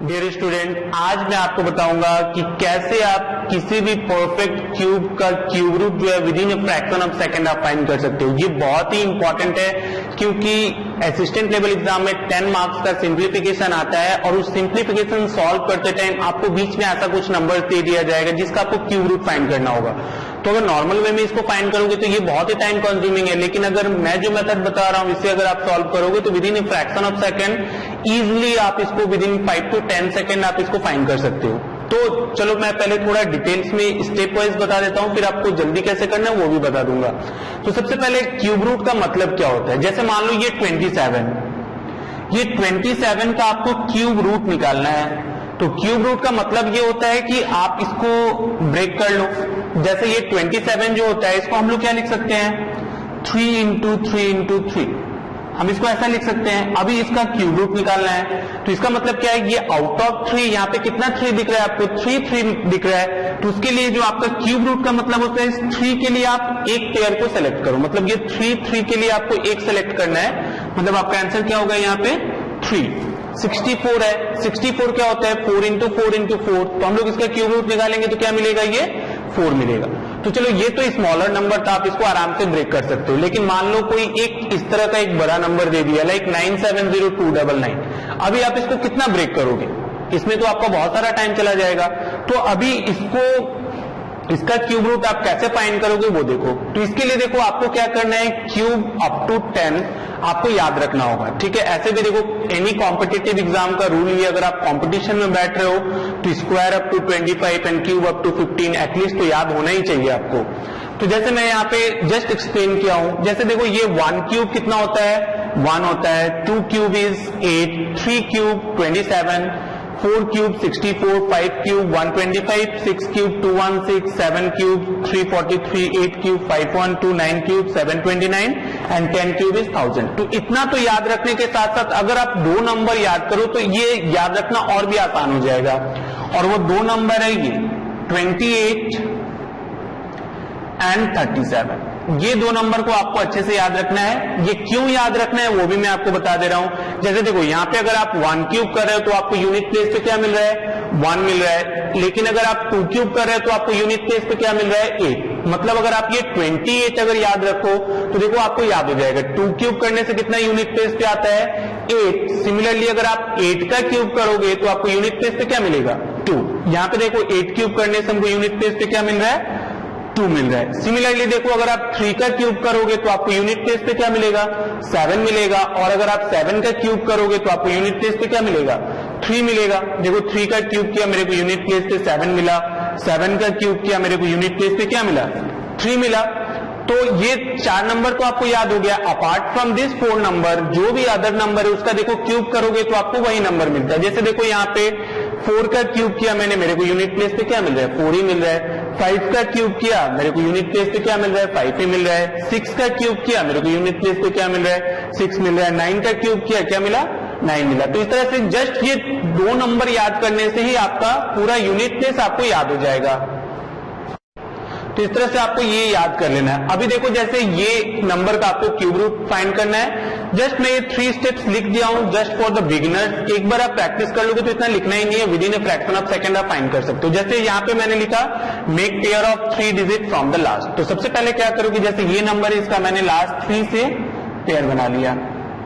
Dear student, आज मैं आपको बताऊंगा कि कैसे आप किसी भी परफेक्ट क्यूब का क्यूब रूट जो है with in a fraction of second आप फाइंड कर सकते हो। ये बहुत ही इंपॉर्टेंट है क्योंकि असिस्टेंट लेवल एग्जाम में 10 मार्क्स का सिंप्लीफिकेशन आता है और उस सिंप्लीफिकेशन सॉल्व करते टाइम आपको बीच में ऐसा कुछ नंबर दे दिया जाएगा जिसका आपको क्यूब रूट फाइंड करना होगा। तो अगर नॉर्मल वे में इसको फाइंड करोगे तो ये बहुत ही टाइम कंज्यूमिंग है, लेकिन अगर मैं जो मेथड बता रहा हूं इससे अगर आप सॉल्व करोगे तो with in a fraction of second easily आप इसको विद इन 5 to 10 सेकंड आप इसको फाइंड कर सकते हो। तो चलो मैं पहले थोड़ा डिटेल्स में स्टेप वाइज बता देता हूं, फिर आपको जल्दी कैसे करना है वो भी बता दूंगा। तो सबसे पहले क्यूब रूट का मतलब क्या होता है। जैसे मान लो ये 27 का आपको क्यूब रूट निकालना है। तो क्यूब रूट का मतलब ये होता है कि आप इसको ब्रेक कर लो। जैसे ये 27 जो होता है इसको हम लोग क्या लिख सकते हैं 3 into 3 into 3, हम इसको ऐसा लिख सकते हैं। अभी इसका क्यूब रूट निकालना है तो इसका मतलब क्या है, ये आउट ऑफ 3 यहाँ पे कितना 3 दिख रहा है आपको 3 दिख रहा है। तो उसके लिए जो आपका क्यूब रूट का मतलब होता है इस 3 के लिए आप एक पेयर को सेलेक्ट करो। मतलब ये 3 के लिए आपको एक सेलेक्ट करना है, मतलब आपका आंसर क्या होगा यहाँ पे 3। 64 है, 64 क्या होता है 4 into 4 into 4। तो हम लोग इसका क्यूब रूट निकालेंगे तो क्या मिलेगा, ये 4 मिलेगा। तो चलो ये तो स्मॉलर नंबर था, आप इसको आराम से ब्रेक कर सकते हो। लेकिन मान लो कोई एक इस तरह का एक बड़ा नंबर दे दिया लाइक 970299, अभी आप इसको कितना ब्रेक करोगे, इसमें तो आपका बहुत सारा टाइम चला जाएगा। तो अभी इसका क्यूब रूट आप कैसे फाइंड करोगे वो देखो। तो इसके लिए देखो आपको क्या करना है, क्यूब अप टू 10 आपको याद रखना होगा, ठीक है। ऐसे भी देखो एनी कॉम्पिटिटिव एग्जाम का रूल ये, अगर आप कंपटीशन में बैठ रहे हो तो square up to 25 and cube up to 15 at least तो याद होना ही चाहिए आपको। तो जैसे मैं यहाँ पे जस्ट एक्सप्लेन किया हूं, जैसे देखो ये 1 क्यूब कितना होता है 1 होता है, 2 cube is 8, 3 cube 27, 4 cube 64, 5 cube 125, 6 cube 216, 7 cube 343, 8 cube 512, 9 cube 729 and 10 cube is 1000। तो इतना तो याद रखने के साथ साथ अगर आप 2 नंबर याद करो तो ये याद रखना और भी आसान हो जाएगा। और वो 2 नंबर है ये 28 एंड 37। ये 2 नंबर को आपको अच्छे से याद रखना है। ये क्यों याद रखना है वो भी मैं आपको बता दे रहा हूं। जैसे देखो यहाँ पे अगर आप 1 क्यूब कर रहे हो तो आपको यूनिट प्लेस पे क्या मिल रहा है 1 मिल रहा है, लेकिन अगर आप 2 क्यूब कर रहे हो तो आपको यूनिट प्लेस पे क्या मिल रहा है 8। मतलब अगर आप ये 28 अगर याद रखो तो देखो आपको याद हो जाएगा 2 क्यूब करने से कितना यूनिट प्लेस पे आता है 8। सिमिलरली अगर आप 8 का क्यूब करोगे तो आपको यूनिट प्लेस पे क्या मिलेगा 2। यहाँ पे देखो 8 क्यूब करने से हमको यूनिट प्लेस पे क्या मिल रहा है 2 मिल रहा है। सिमिलरली देखो अगर आप 3 का क्यूब करोगे तो आपको यूनिट प्लेस पे क्या मिलेगा 7 मिलेगा, और अगर आप 7 का क्यूब करोगे तो आपको यूनिट प्लेस पे क्या मिलेगा 3 मिलेगा। देखो 3 का क्यूब किया मेरे को यूनिट प्लेस पे 7 मिला, 7 का क्यूब किया मेरे को यूनिट प्लेस पे क्या मिला 3 मिला। तो ये 4 नंबर तो आपको याद हो गया। अपार्ट फ्रॉम दिस 4 नंबर जो भी अदर नंबर है उसका देखो क्यूब करोगे तो आपको वही नंबर मिलता है। जैसे देखो यहाँ पे 4 का क्यूब किया मैंने, मेरे को यूनिट प्लेस पे क्या मिल रहा है 4 ही मिल रहा है। 5 का क्यूब किया मेरे को यूनिट प्लेस पे क्या मिल रहा है 5 ही मिल रहा है। 6 का क्यूब किया मेरे को यूनिट प्लेस पे क्या मिल रहा है 6 मिल रहा है। 9 का क्यूब किया क्या मिला 9 मिला। तो इस तरह से जस्ट ये 2 नंबर याद करने से ही आपका पूरा यूनिट प्लेस आपको याद हो जाएगा। तो इस तरह से आपको ये याद कर लेना है। अभी देखो जैसे ये नंबर का आपको क्यूब रूट फाइंड करना है, जस्ट मैं ये 3 स्टेप्स लिख दिया हूं जस्ट फॉर द बिगिनर्स। एक बार आप प्रैक्टिस कर लोगे तो इतना लिखना ही नहीं है, with in a fraction of second आप फाइंड कर सकते हो। जैसे यहाँ पे मैंने लिखा make pair of 3 digit from the last. तो सबसे पहले क्या करोगे, जैसे ये नंबर है इसका मैंने लास्ट 3 से पेयर बना लिया।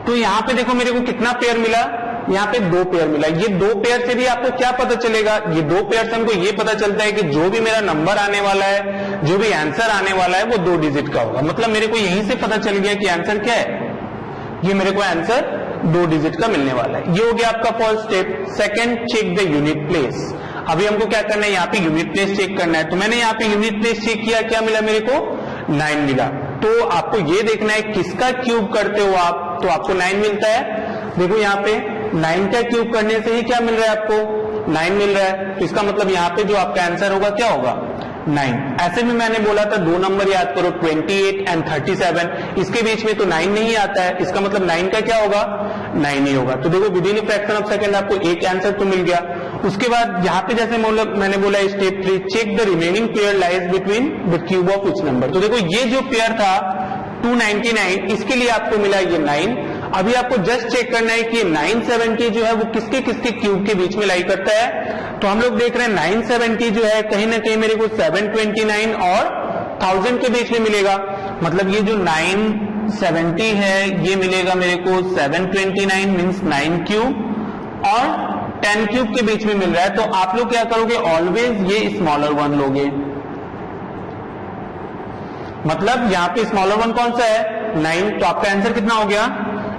तो यहाँ पे देखो मेरे को कितना पेयर मिला, यहाँ पे 2 पेयर मिला। ये 2 पेयर से भी आपको क्या पता चलेगा, ये 2 पेयर से हमको ये पता चलता है कि जो भी मेरा नंबर आने वाला है, जो भी आंसर आने वाला है वो 2 डिजिट का होगा। मतलब मेरे को यहीं से पता चल गया कि आंसर क्या है, ये मेरे को आंसर 2 डिजिट का मिलने वाला है। ये हो गया आपका first step. Second, check the unit place. अभी हमको क्या करना है, यहाँ पे यूनिट प्लेस चेक करना है। तो मैंने यहाँ पे यूनिट प्लेस चेक किया, क्या मिला मेरे को 9 मिला। तो आपको ये देखना है किसका क्यूब करते हो आप तो आपको 9 मिलता है। देखो यहाँ पे 9 का क्यूब करने से ही क्या मिल रहा है आपको 9 मिल रहा है। तो इसका मतलब यहाँ पे जो आपका आंसर होगा क्या होगा 9। ऐसे में मैंने बोला था 2 नंबर याद करो 28 एंड 37, इसके बीच में तो 9 नहीं आता है, इसका मतलब 9 का क्या होगा 9 ही होगा। तो देखो with in fraction of second आपको एक आंसर तो मिल गया। उसके बाद यहाँ पे जैसे मैंने बोला step 3, check the remaining pair lies between the cube of which number. तो देखो ये जो पेयर था 299, इसके लिए आपको मिला ये 9। अभी आपको जस्ट चेक करना है कि 970 जो है वो किसके किसके क्यूब के बीच में लाई करता है। तो हम लोग देख रहे हैं 970 जो है कहीं ना कहीं मेरे को 729 और 1000 के बीच में मिलेगा। मतलब ये जो 970 है ये मिलेगा मेरे को 729 मीन्स 9 क्यूब और 10 क्यूब के बीच में मिल रहा है। तो आप लोग क्या करोगे, ऑलवेज ये स्मॉलर वन लोगे। मतलब यहां पे स्मॉलर वन कौन सा है, 9, तो आपका आंसर कितना हो गया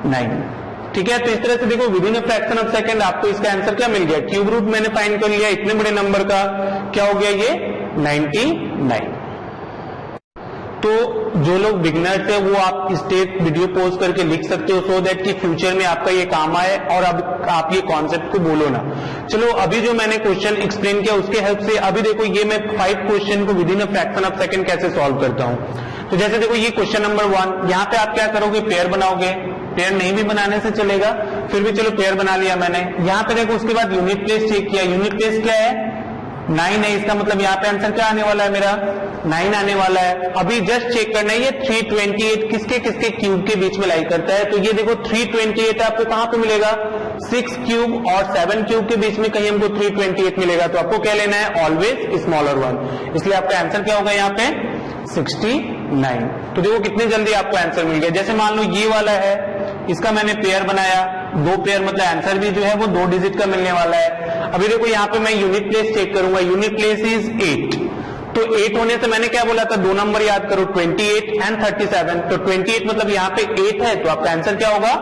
9। ठीक है, तो इस तरह से देखो with in a fraction of second आपको इसका आंसर क्या मिल गया, क्यूब रूट मैंने फाइंड कर लिया इतने बड़े नंबर का, क्या हो गया ये 99। तो जो लोग बिगिनर्स है वो आप स्टेप वीडियो पोज करके लिख सकते हो सो दैट कि फ्यूचर में आपका ये काम आए और अब आप ये कॉन्सेप्ट को बोलो ना। चलो अभी जो मैंने क्वेश्चन एक्सप्लेन किया उसके हेल्प से अभी देखो ये मैं 5 क्वेश्चन को with in a fraction of second कैसे सॉल्व करता हूं। तो जैसे देखो ये क्वेश्चन नंबर 1, यहाँ पे आप क्या करोगे, पेयर बनाओगे। पेयर नहीं भी बनाने से चलेगा, फिर भी चलो पेयर बना लिया मैंने। यहाँ पे देखो उसके बाद यूनिट प्लेस चेक किया, यूनिट प्लेस क्या है 9 है, इसका मतलब यहाँ पे आंसर क्या आने वाला है मेरा 9 आने वाला है। अभी जस्ट चेक करना है ये 328 किसके किसके क्यूब के बीच में लाई करता है। तो ये देखो 328 आपको कहां पे मिलेगा, 6 क्यूब और 7 क्यूब के बीच में कहीं हमको 328 मिलेगा। तो आपको क्या लेना है, ऑलवेज स्मॉलर वन, इसलिए आपका आंसर क्या होगा यहाँ पे 69। तो देखो कितनी जल्दी आपको आंसर मिल गया। जैसे मान लो ये वाला है, इसका मैंने पेयर बनाया, 2 पेयर मतलब आंसर भी जो है वो 2 डिजिट का मिलने वाला है। अभी देखो यहाँ पे मैं यूनिट प्लेस चेक करूंगा, यूनिट प्लेस इज 8। तो 8 होने से मैंने क्या बोला था, 2 नंबर याद करो 28 एंड 37। तो 28 मतलब यहाँ पे 8 है, तो आपका आंसर क्या होगा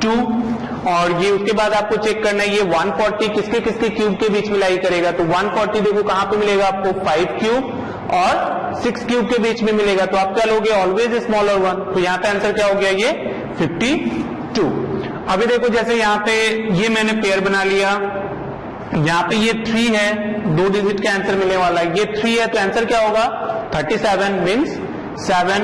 2। और ये उसके बाद आपको चेक करना है ये 140 किसके किसके क्यूब के बीच में लाई करेगा। तो 140 देखो कहां पे मिलेगा आपको, 5 क्यूब और 6 क्यूब के बीच में मिलेगा। तो आप क्या लोगे, ऑलवेज स्मॉलर वन। तो यहाँ पे आंसर क्या हो गया ये 52। अभी देखो जैसे यहाँ पे ये मैंने पेयर बना लिया, यहाँ पे ये 3 है, 2 डिजिट का आंसर मिलने वाला है। ये 3 है तो आंसर क्या होगा 37 मीन्स 7।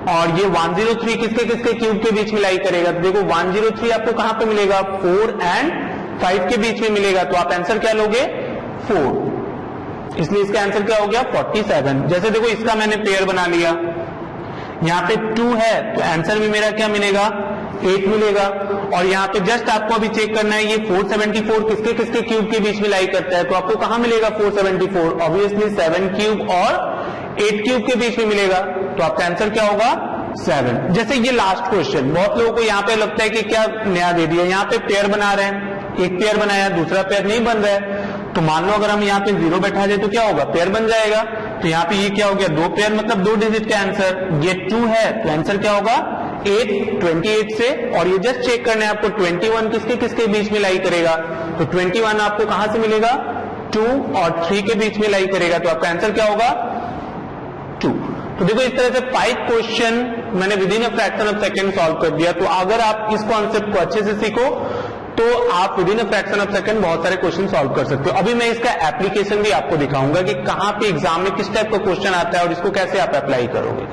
और ये 103 किसके किसके क्यूब के बीच में लाई करेगा। तो देखो 103 आपको कहां पे मिलेगा, 4 एंड 5 के बीच में मिलेगा। तो आप आंसर क्या लोगे 4, इसलिए इसका आंसर क्या हो गया 47। जैसे देखो इसका मैंने पेयर बना लिया, यहाँ पे 2 है तो आंसर भी मेरा क्या मिलेगा 8 मिलेगा। और यहाँ पे जस्ट आपको अभी चेक करना है ये 474 किसके किसके क्यूब के बीच में लाई करता है। तो आपको कहां मिलेगा 474, ऑब्वियसली 7 क्यूब और 8 क्यूब के बीच में मिलेगा। तो आपका आंसर क्या होगा 7। जैसे ये लास्ट क्वेश्चन, बहुत लोगों को यहाँ पे लगता है कि क्या नया दे दिया, यहाँ पे पेयर बना रहे हैं, एक पेयर बनाया दूसरा पेयर नहीं बन रहा है। तो मान लो अगर हम यहाँ पे 0 बैठा दे तो क्या होगा, पेयर बन जाएगा। तो यहाँ पे ये क्या हो गया 2 पेयर मतलब 2 डिजिट का आंसर। ये 2 है तो आंसर क्या होगा 8, 28 से। और ये जस्ट चेक करना है आपको 21 किसके किसके बीच में लाई करेगा। तो 21 आपको कहां से मिलेगा 2 और 3 के बीच में लाई करेगा। तो आपका आंसर क्या होगा 2। तो देखो इस तरह से 5 क्वेश्चन मैंने with in a fraction of second solve कर दिया। तो अगर आप इस कॉन्सेप्ट को अच्छे से सीखो तो आप with in a fraction of second बहुत सारे क्वेश्चन सॉल्व कर सकते हो। अभी मैं इसका एप्लीकेशन भी आपको दिखाऊंगा कि कहां पे एग्जाम में किस टाइप का क्वेश्चन आता है और इसको कैसे आप अप्लाई करोगे।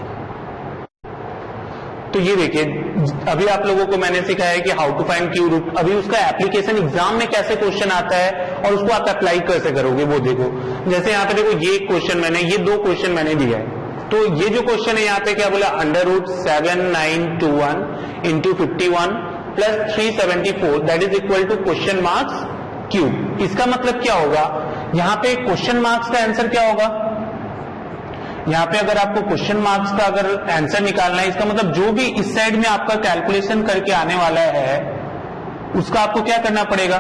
तो ये देखिए अभी आप लोगों को मैंने सिखाया है कि how to find cube root. अभी उसका एप्लीकेशन एग्जाम में कैसे क्वेश्चन आता है और उसको आप अप्लाई कैसे करोगे वो देखो। जैसे यहाँ पे देखो ये क्वेश्चन मैंने, ये 2 क्वेश्चन मैंने दिया है। तो ये जो क्वेश्चन है यहाँ पे क्या बोला, √7921 into 51 plus 374 that is equal to question marks cube. इसका मतलब क्या होगा, यहाँ पे क्वेश्चन मार्क्स का आंसर क्या होगा। यहाँ पे अगर आपको क्वेश्चन मार्क्स का अगर आंसर निकालना है, इसका मतलब जो भी इस साइड में आपका कैलकुलेशन करके आने वाला है उसका आपको क्या करना पड़ेगा,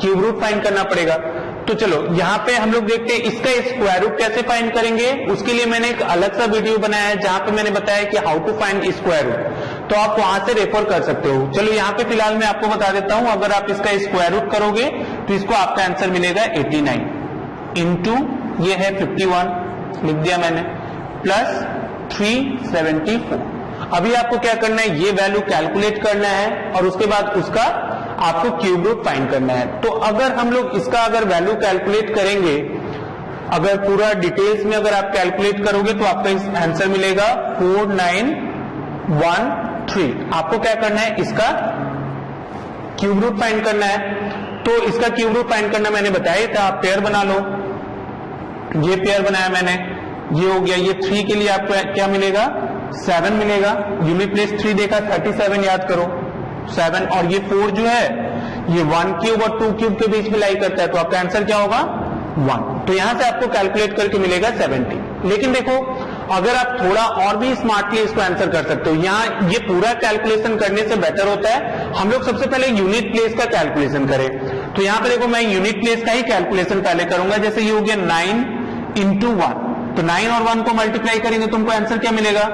क्यूब रूट फाइंड करना पड़ेगा। तो चलो यहाँ पे हम लोग देखते हैं इसका स्क्वायर रूट कैसे फाइंड करेंगे। उसके लिए मैंने एक अलग सा वीडियो बनाया है जहां पे मैंने बताया कि how to find square root, तो आप वहां से रेफर कर सकते हो। चलो यहाँ पे फिलहाल मैं आपको बता देता हूं, अगर आप इसका स्क्वायर रूट करोगे तो इसको आपका आंसर मिलेगा 89 इंटू ये है 51 लिख दिया मैंने प्लस 374। अभी आपको क्या करना है, ये वैल्यू कैलकुलेट करना है और उसके बाद उसका आपको क्यूब रूट फाइंड करना है। तो अगर हम लोग इसका अगर वैल्यू कैलकुलेट करेंगे, अगर पूरा डिटेल्स में अगर आप कैलकुलेट करोगे तो आपका आंसर मिलेगा 4913। आपको क्या करना है, इसका क्यूब रूट फाइंड करना है। तो इसका क्यूब रूट फाइंड करना मैंने बताया था, आप पेयर बना लो। ये पेयर बनाया मैंने, ये हो गया। ये 3 के लिए आपको क्या मिलेगा 7 मिलेगा। यूनिट प्लेस 3 देखा 37 याद करो। 7 और ये 4 जो है ये 1 क्यूब और 2 क्यूब के बीच में लाई करता है, तो आपका आंसर क्या होगा 1। तो यहां से आपको कैलकुलेट करके मिलेगा 70। लेकिन देखो अगर आप थोड़ा और भी स्मार्टली इसको आंसर कर सकते हो, यहां ये पूरा कैलकुलेशन करने से बेटर होता है हम लोग सबसे पहले यूनिट प्लेस का कैलकुलेशन करें। तो यहां पे देखो मैं यूनिट प्लेस का ही कैलकुलेशन पहले करूंगा। जैसे ये हो गया 9 इंटू 1, तो 9 और 1 को मल्टीप्लाई करेंगे तुमको आंसर क्या मिलेगा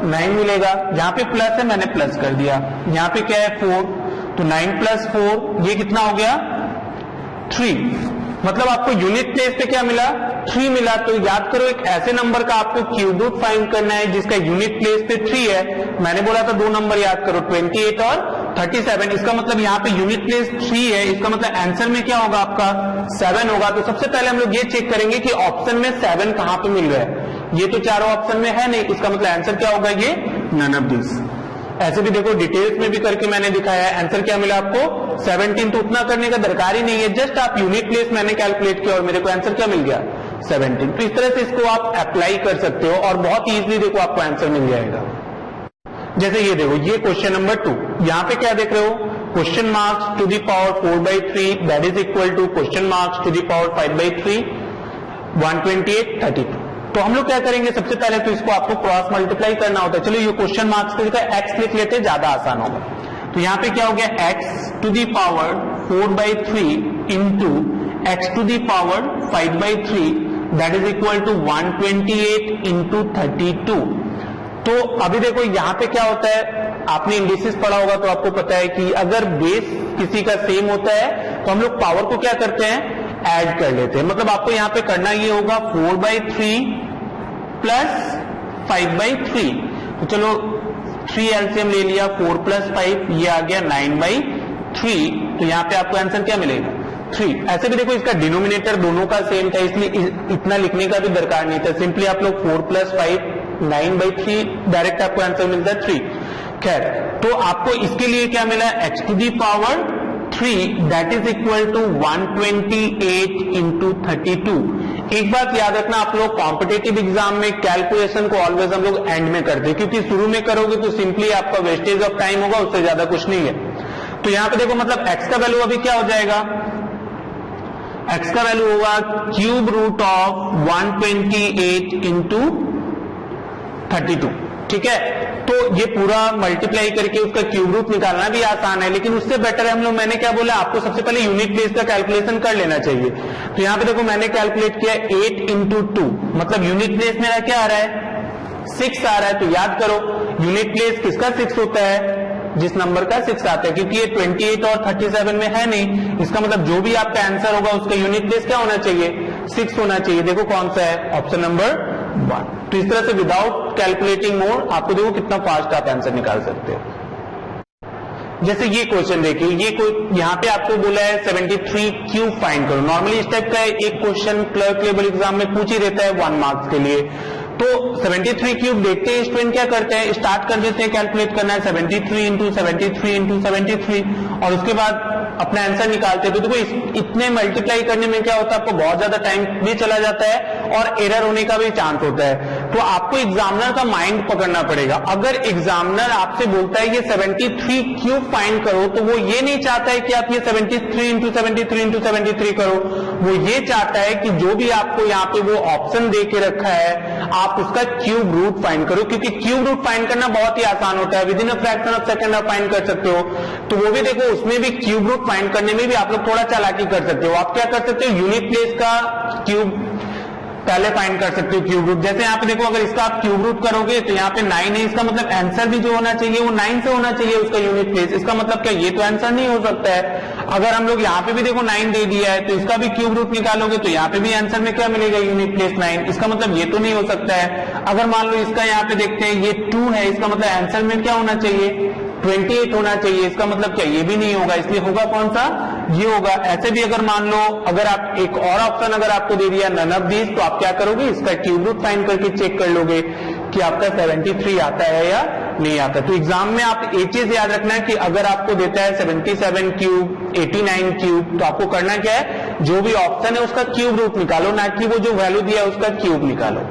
9 मिलेगा। यहां पे प्लस है मैंने प्लस कर दिया, यहां पे क्या है 4, तो 9 प्लस 4 ये कितना हो गया 3। मतलब आपको यूनिट प्लेस पे क्या मिला 3 मिला। तो याद करो एक ऐसे नंबर का आपको क्यूब रूट फाइंड करना है जिसका यूनिट प्लेस पे 3 है। मैंने बोला था 2 नंबर याद करो 28 और 37। इसका मतलब यहाँ पे यूनिट प्लेस 3 है, इसका मतलब आंसर में क्या होगा आपका 7 होगा। तो सबसे पहले हम लोग ये चेक करेंगे कि ऑप्शन में 7 कहां पे मिल रहा है। ये तो चारों ऑप्शन में है नहीं, इसका मतलब आंसर क्या होगा ये नन ऑफ दिस। ऐसे भी देखो डिटेल्स में भी करके मैंने दिखाया है, आंसर क्या मिला आपको 17। तो उतना करने का दरकार ही नहीं है, जस्ट आप यूनिट प्लेस मैंने कैलकुलेट किया और मेरे को आंसर क्या मिल गया 17। तो इस तरह से इसको आप अप्लाई कर सकते हो और बहुत इजीली देखो आपको आंसर मिल जाएगा। जैसे ये देखो ये क्वेश्चन नंबर 2, यहां पे क्या देख रहे हो question marks to the power 4/3 that is equal to question marks to the power 5/3 128 32। तो हम लोग क्या करेंगे सबसे पहले तो इसको आपको क्रॉस मल्टीप्लाई करना होता है। चलो ये क्वेश्चन मार्क्स की जगह एक्स लिख लेते हैं, ज्यादा आसान होगा। तो यहां पे क्या हो गया x to the power 4/3 into x to the power 5/3 that is equal to 128 into 32। तो अभी देखो यहां पे क्या होता है, आपने इंडिसेस पढ़ा होगा तो आपको पता है कि अगर बेस किसी का सेम होता है तो हम लोग पावर को क्या करते हैं ऐड कर लेते हैं। मतलब आपको यहां पे करना ये होगा 4/3 प्लस 5/3। तो चलो 3 एलसीएम ले लिया, 4 प्लस 5 ये आ गया 9/3। तो यहां पे आपको आंसर क्या मिलेगा 3। ऐसे भी देखो इसका डिनोमिनेटर दोनों का सेम था इसलिए इतना लिखने का भी दरकार नहीं था। सिंपली आप लोग 4 प्लस 5 9/3 डायरेक्ट आपको आंसर मिलता है 3। खैर तो आपको इसके लिए क्या मिला x to the power 3 that is equal to 128 into 32। एक बात याद रखना आप लोग कॉम्पिटेटिव एग्जाम में कैलकुलेशन को ऑलवेज हम लोग एंड में करते हैं, क्योंकि शुरू में करोगे तो सिंपली आपका वेस्टेज ऑफ टाइम होगा, उससे ज्यादा कुछ नहीं है। तो यहां पे देखो मतलब x का वैल्यू अभी क्या हो जाएगा, x का वैल्यू होगा क्यूब रूट ऑफ 128 इंटू 32। ठीक है, तो ये पूरा मल्टीप्लाई करके उसका क्यूब रूट निकालना भी आसान है, लेकिन उससे बेटर है हम लोग मैंने क्या बोला आपको सबसे पहले यूनिट प्लेस का कैलकुलेशन कर लेना चाहिए। तो यहां पे देखो मैंने कैलकुलेट किया 8 इंटू 2, मतलब यूनिट प्लेस मेरा क्या आ रहा है 6 आ रहा है। तो याद करो यूनिट प्लेस किसका 6 होता है, जिस नंबर का 6 आता है, क्योंकि ये 28 और 37 में है नहीं। इसका मतलब जो भी आपका आंसर होगा उसका यूनिट प्लेस क्या होना चाहिए 6 होना चाहिए। देखो कौन सा है ऑप्शन नंबर 1। तो इस तरह से विदाउट कैलकुलेटिंग मोड आपको देखो कितना फास्ट आप आंसर निकाल सकते हो। जैसे ये क्वेश्चन देखिए, ये यहाँ पे आपको बोला है 73 क्यूब फाइंड करो। नॉर्मली इस टाइप का एक क्वेश्चन क्लर्क लेवल एग्जाम में पूछ ही रहता है 1 मार्क्स के लिए। तो 73 क्यूब देखते हैं स्टूडेंट क्या करते हैं, स्टार्ट कर देते हैं कैलकुलेट करना है 73 इंटू 73 इंटू 73 और उसके बाद अपना आंसर निकालते हैं। तो देखो इतने मल्टीप्लाई करने में क्या होता है आपको बहुत ज्यादा टाइम भी चला जाता है और एरर होने का भी चांस होता है। तो आपको एग्जामिनर का माइंड पकड़ना पड़ेगा। अगर एग्जामिनर आपसे बोलता है ये 73 क्यूब फाइंड करो, तो वो ये नहीं चाहता है कि आप ये 73 इंटू 73 इंटू 73 करो, वो ये चाहता है कि जो भी आपको यहाँ पे वो ऑप्शन दे के रखा है आप उसका क्यूब रूट फाइंड करो, क्योंकि क्यूब रूट फाइंड करना बहुत ही आसान होता है, with in a fraction of second आप फाइंड कर सकते हो। तो वो भी देखो उसमें भी क्यूब रूट फाइंड करने में भी आप लोग थोड़ा चालाकी कर सकते हो। आप क्या कर सकते हो यूनिट प्लेस का क्यूब पहले फाइंड कर सकते हो क्यूब रूट। जैसे यहाँ पे देखो अगर इसका आप क्यूब रूट करोगे तो यहाँ पे 9 है, इसका मतलब आंसर भी जो होना चाहिए वो 9 से होना चाहिए उसका यूनिट प्लेस। इसका मतलब क्या ये तो आंसर नहीं हो सकता है। अगर हम लोग यहाँ पे भी देखो 9 दे दिया है तो इसका भी क्यूब रूट निकालोगे तो यहाँ पे भी आंसर में क्या मिलेगा यूनिट प्लेस 9। इसका मतलब ये तो नहीं हो सकता है। अगर मान लो इसका यहाँ पे देखते हैं ये 2 है, इसका मतलब आंसर में क्या होना चाहिए 28 होना चाहिए। इसका मतलब क्या ये भी नहीं होगा, इसलिए होगा कौन सा ये होगा। ऐसे भी अगर मान लो अगर आप एक और ऑप्शन अगर आपको दे दिया नन ऑफ दिस, तो आप क्या करोगे इसका क्यूब रूट फाइंड करके चेक कर लोगे कि आपका 73 आता है या नहीं आता। तो एग्जाम में आप एक चीज याद रखना है कि अगर आपको देता है 77 क्यूब 89 क्यूब, तो आपको करना क्या है जो भी ऑप्शन है उसका क्यूब रूट निकालो, ना कि वो जो वैल्यू दिया है उसका क्यूब निकालो।